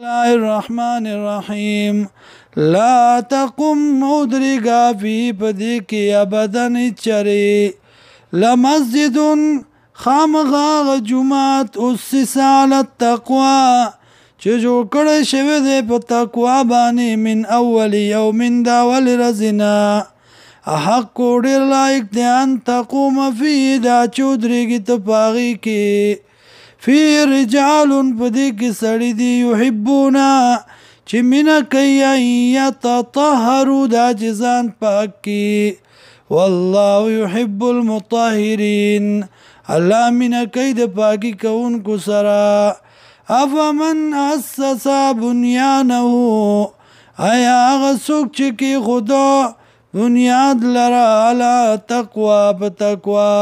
الله الرحمن الرحیم لا تقم مدرگا فی پدیکی ابدن چری لمسجد خامغاغ جماعت اسس علی التقوی چې جوړ کړی شوی دی په تقوا باندې من اول یوم دا اول رزنا حق ډیر لایق دی ان تقوم فی دا چې ودرېږي ته په هغې کې فی رجال په دې کې سړي دي یحبونه چې مینه کوي یتطهروا دا چې ځان پاک کړي والله یحب المطهرین الله مینه کوي د پاکي کوونکو سره افمن اسس بنیانه آیا هغه څوک چې کې خدا بنیاد لره علی تقوا په تقوا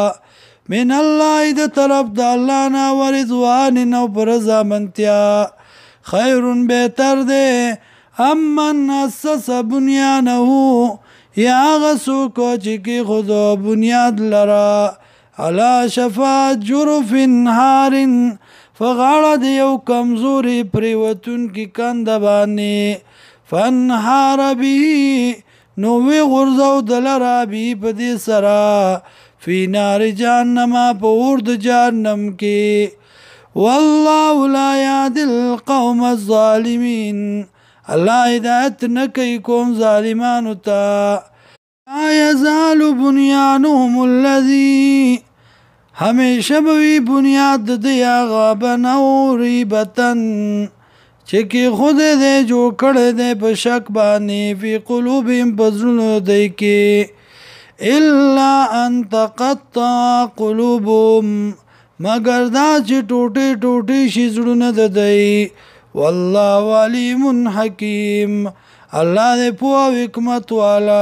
من الله د طرف د الله نه ورضوان نو پر رضامندتیا خیر بهتر دی امن اسس بنیانه یا هغه څوک چې کې خدا بنیاد لره علی شفا جرف نهار فغاړه د یو کمزوري پریوتون کی کند باندې فنهار به نو وی غرزو دلرا به په دې سرا فی نار جهنم په اور د جهنم کې والله لا یهدی القوم الظالمین الله هدایت نه کوي کوم ظالمانو ته لا یزال بنیانهم الذی همیشه بوی بنیاد د غابن او ریبتن چې کې خود دې جوړ کړی دی په شک باندې فی قلوبهم په زړونو دی کې الا ان تقطع قلوبهم مگر دا چې ټوټې ټوټې شي زړونه د دی والله علیم حکیم الله دې پوه او حکمت والا